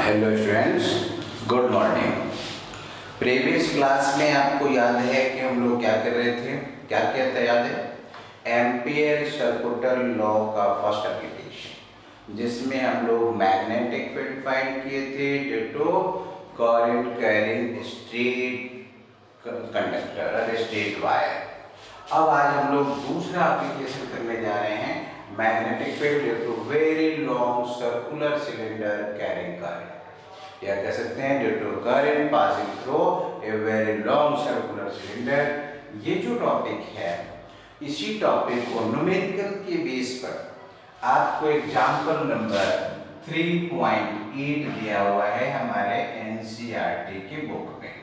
Hello students, good morning. Previous class में आपको याद है कि हम लोग क्या कर रहे थे, क्या किया था याद है? एम्पियर सर्कुलर लॉ का फर्स्ट एप्लीकेशन, जिसमें हम लोग मैग्नेटिक फील्ड फाइंड किए थे due to current carrying straight conductor और स्ट्रेट वायर। अब आज हम लोग दूसरा एप्लीकेशन करने जा रहे हैं, magnetic field due to very long circular cylinder carrying current, या कह सकते हैं due to current passing through a very long circular cylinder. ये जो टॉपिक है, इसी टॉपिक को न्यूमेरिकल के बेस पर आपको एग्जाम्पल नंबर 3.8 दिया हुआ है हमारे एनसीईआरटी की बुक में,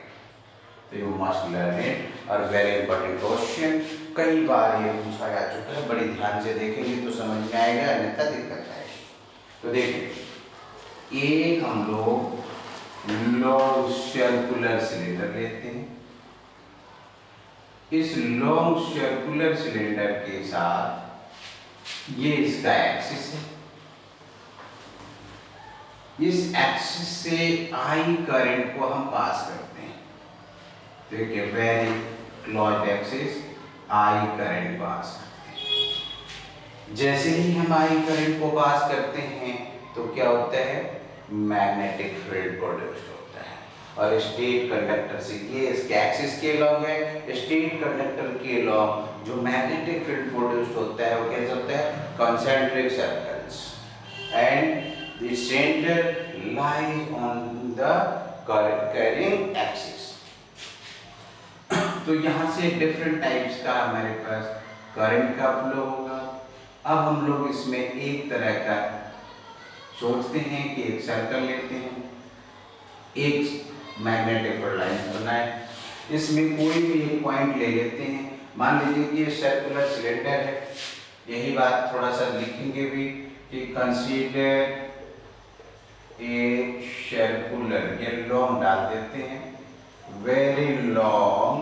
तो यू मस्ट लर्न इट। और वेरी इंपॉर्टेंट क्वेश्चन, कई बार ये पूछा जा चुका है, बड़ी ध्यान से देखेंगे तो समझ में आएगा, अन्यथा दिक्कत आएगी। तो देखिए, ये हम लोग लॉन्ग सर्कुलर सिलेंडर लेते हैं। इस लॉन्ग सर्कुलर सिलेंडर के साथ ये इसका एक्सिस है, इस एक्सिस से आई करंट को हम पास करते हैं। देखिए, very close axis, I current pass करते हैं। जैसे ही हम आई करंट को पास करते हैं तो क्या होता है, मैग्नेटिक फील्ड प्रोड्यूस होता है। और स्ट्रेट कंडक्टर से, ये इसके एक्सिस के लॉन्ग है, स्ट्रेट कंडक्टर के लॉन्ग जो मैग्नेटिक फील्ड प्रोड्यूस होता है वो कैसे होता है, concentric circles, and the centre lies on the carrying axis. तो यहाँ से डिफरेंट टाइप्स का हमारे पास करंट का फ्लो होगा। अब हम लोग इसमें एक तरह का सोचते हैं कि एक सर्कल लेते हैं, एक मैग्नेटिक लाइन बनाए, इसमें कोई भी एक पॉइंट ले लेते हैं। मान लीजिए कि ये सर्कुलर सिलेंडर है, यही बात थोड़ा सा लिखेंगे भी कि कंसीडर ए सर्कुलर, ये लॉन्ग डाल देते हैं, very long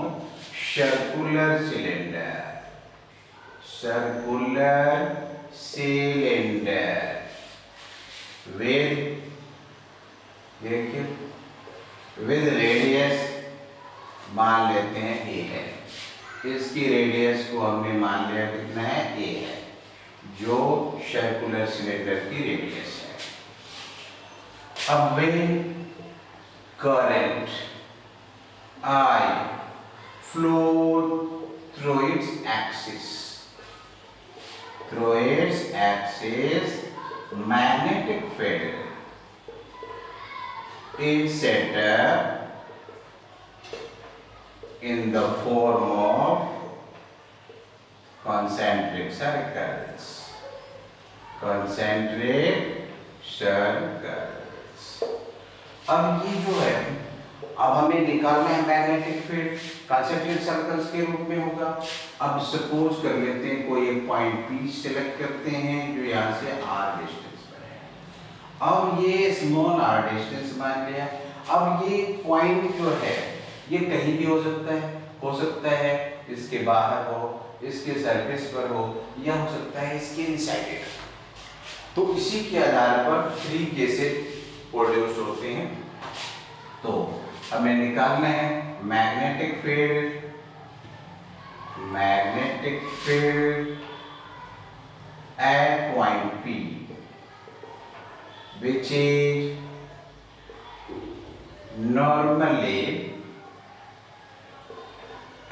circular cylinder, circular cylinder with, देखिए, विद रेडियस मान लेते हैं ए है। इसकी रेडियस को हमने मान लिया कितना है, ए है, जो सर्कुलर सिलेंडर की रेडियस है। अब when current I flow through its axis, magnetic field is set up in the form of concentric circles, अब ये जो है, अब हमें निकालना है मैग्नेटिक फील्ड, कंसेंट्रिक सर्कल्स के रूप में होगा। अब सपोज कर लेते हैं कोई एक पॉइंट P सिलेक्ट करते हैं जो यहाँ से r डिस्टेंस पर है। अब ये स्मॉल r डिस्टेंस मान लिया। अब ये पॉइंट जो है ये कहीं भी हो सकता है इसके बाहर हो, इसके सरफेस पर हो, या हो सकता है इसके इनसाइड। तो इसी के आधार पर 3 केसेस प्रोड्यूस होते हैं। तो हमें निकालना है magnetic field at point P, which is normally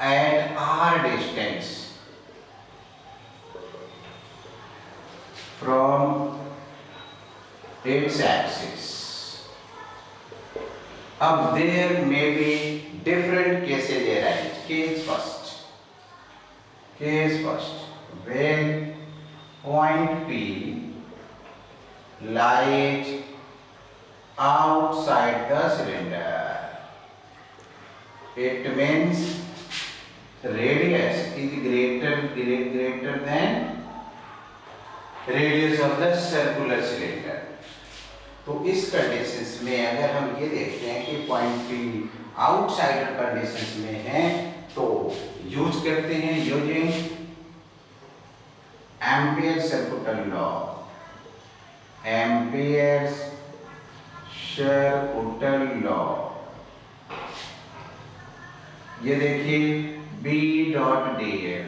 at r distance from its axis. अब there may be different cases arise. Case first, when point P lies outside the cylinder, it means radius is greater than radius of the circular cylinder. तो इस conditions में अगर हम ये देखते हैं कि पॉइंट P आउटसाइडर कंडीशंस में है तो यूज करते हैं using Ampere circular law, Ampere's circuital law, ये देखिए B dot D L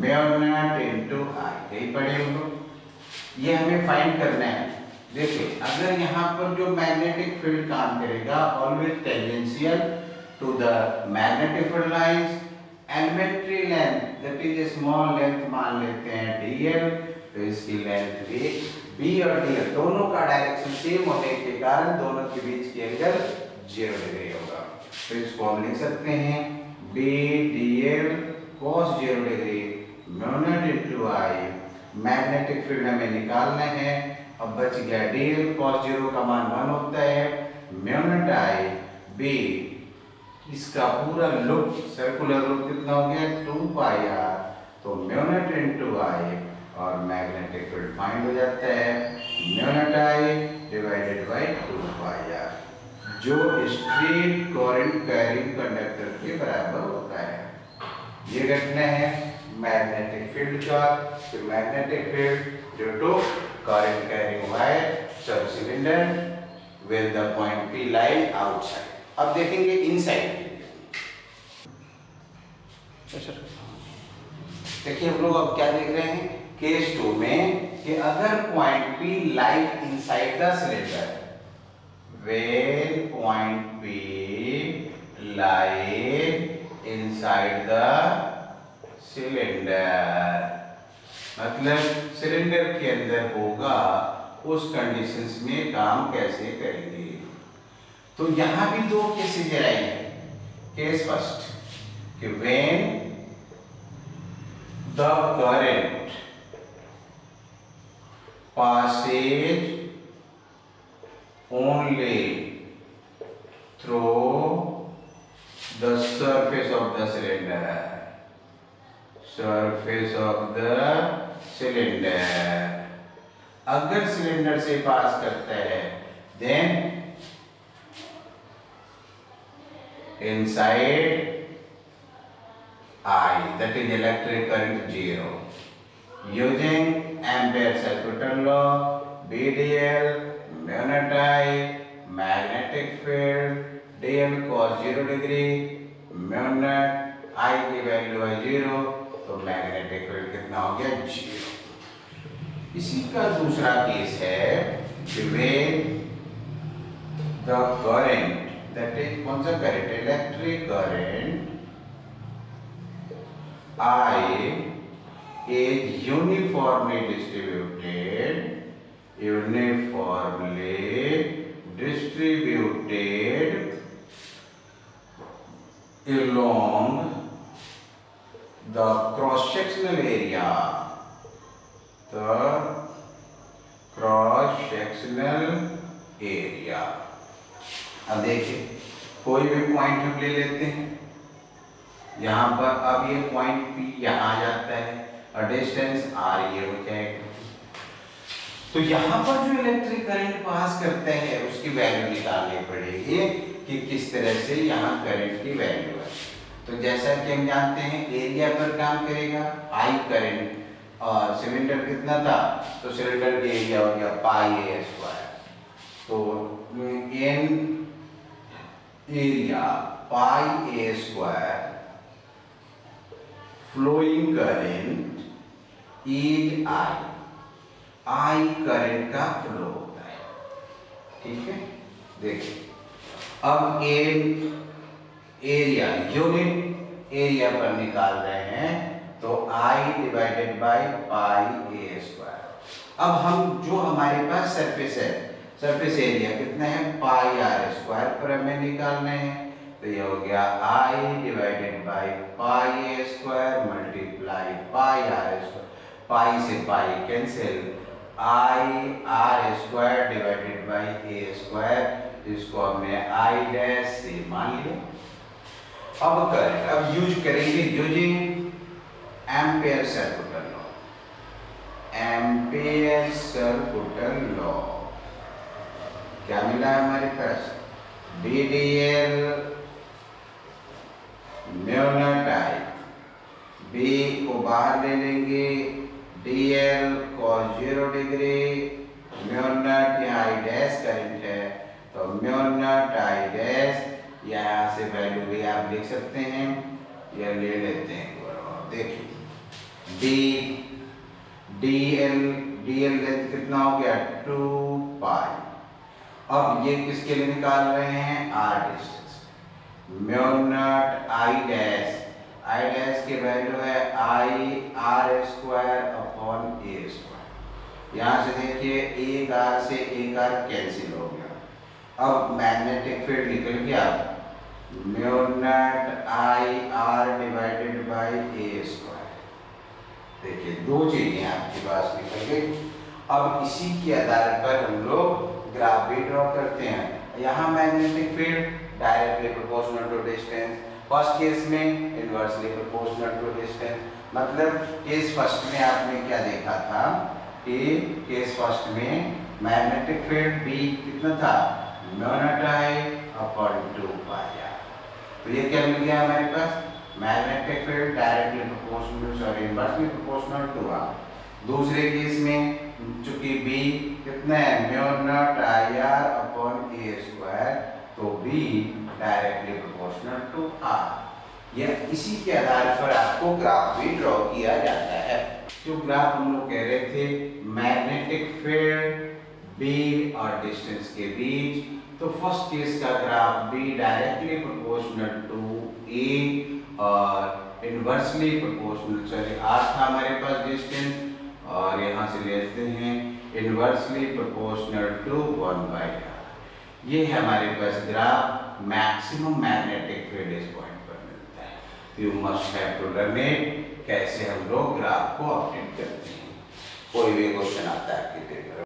mu naught into I, यही पढ़े हम लोग, ये हमें फाइंड करना है। देखिए अगर यहाँ पर जो मैग्नेटिक फील्ड काम करेगा always tangential to the magnetic field lines, elementary length that is small length मान लेते हैं dl, तो इसकी लेंथ भी b और dl दोनों का डायरेक्शन सेम होने के कारण दोनों के बीच की एंगल 0 डिग्री होगा। तो इसको हम लिख सकते हैं b dl cos 0 degree mu naught into i, magnetic field हमें निकालना है। अब बच गया dl cos 0 का मान 1 होता है, म्यू नॉट i b, इसका पूरा लूप सर्कुलर लूप कितना हो गया 2 पाई r, तो म्यू नॉट इनटू i और मैग्नेटिक फील्ड फाइंड हो जाता है mu not i divided bye 2 pi r, जो स्ट्रेट करंट कैरिंग कंडक्टर के बराबर होता है। ये घटना है मैग्नेटिक फील्ड का, तो magnetic field due to current carrying wire सब cylinder with the point P line outside. अब देखेंगे इनसाइड। देखिए हम लोग अब क्या देख रहे हैं केस 2 में कि अगर point P light inside the cylinder, when point P lie inside the cylinder, मतलब सिलेंडर के अंदर होगा, उस कंडीशंस में काम कैसे करेंगे। तो यहां भी दो केसेस आई है। केस फर्स्ट कि when the current passes only through the surface of the cylinder, surface of the cylinder, अगर सिलेंडर से पास करता है then inside I, that is electric current 0, using Ampere circuital law, BDL mu naught I, magnetic field dl cos 0 degree mu naught I की value है 0, तो magnetic field कितना हो गया 0। इसी का दूसरा केस है कि when the current, that is कौन सा current, electric current I is uniformly distributed along the cross-sectional area, the cross-sectional area। अब देखिए कोई भी पॉइंट हम ले लेते हैं, यहाँ पर अब ये पॉइंट P यहाँ आ जाता है और डिस्टेंस R ये हो जाएगा। तो यहाँ पर जो इलेक्ट्रिक करंट पास करता है उसकी वैल्यू निकालनी पड़ेगी कि किस तरह से यहाँ करंट की वैल्यू है। तो जैसा कि हम जानते हैं एरिया पर काम करेगा I करंट, और सिलेंडर कितना था, तो सिलेंडर का एरिया हो गया पाई a स्क्वायर, तो n एरिया पाई a स्क्वायर, flowing current is I current का फ्लो होता है। ठीक है, देखिए अब एरिया यूनिट एरिया पर निकाल रहे हैं, तो I divided by pi a square. अब हम जो हमारे पास सरफेस है, सरफेस एरिया कितना है पाई r स्क्वायर पर हमें निकालना है, तो ये हो गया I divided by pi a square multiply pi r square, pi से pi cancel, I r square divided by a square, जिसको हमने I डैश से मान लिया। अब करंट अब यूज करेंगे using ampere circular law, ampere circular law. क्या मिला है हमारे पास, BDL mu naught I, B को बाहर ले लेंगे, DL cos 0 degree mu naught यहाँ I डैश डैश करंट है, तो म्यू नॉट आई डैश, यहाँ से वैल्यू भी आप लिख सकते हैं, यह ले लेते हैं। देखिए dl लेंथ कितना हो गया 2 पाई। अब ये किसके लिए निकाल रहे हैं, r distance. Mu naught I dash की वैल्यू है I R square upon A square. यहाँ से देखिए एक आर से एक आर कैंसिल हो गया। अब मैग्नेटिक फील्ड निकल गया mu naught I are divided by A square. देखिए दो चीजें आपके पास निकल गई। अब इसी के आधार पर हम लोग ग्राफ भी ड्रॉ करते हैं। यहाँ magnetic field directly proportional to distance, first case में इनवर्सली प्रोपोर्शनल टू डिस्टेंस। मतलब केस फर्स्ट में आपने क्या देखा था कि केस फर्स्ट में मैग्नेटिक फील्ड B कितना था, mu naught I upon 2 pi R. तो ये क्या मिल गया हमारे पास, magnetic field directly proportional inversely proportional to R. दूसरे केस में चूंकि B कितना है, mu naught I R upon A square, तो B directly proportional to R. यह इसी के आधार पर आपको ग्राफ भी ड्रॉ किया जाता है। जो ग्राफ हम लोग कह रहे थे मैग्नेटिक फील्ड B और डिस्टेंस के बीच, तो फर्स्ट केस का graph B directly proportional to A और इनवर्सली प्रोपोर्शनल, चलिए R था हमारे पास डिस्टेंस, और यहाँ से लेते हैं इनवर्सली प्रोपोर्शनल टू 1/r। ये है हमारे पास ग्राफ, मैक्सिमम मैग्नेटिक फील्ड इस पॉइंट पर मिलता है। You must have to learn it, कैसे हम लोग ग्राफ को अपडेट करते हैं। कोई भी क्वेश्चन आता है आपके पेपर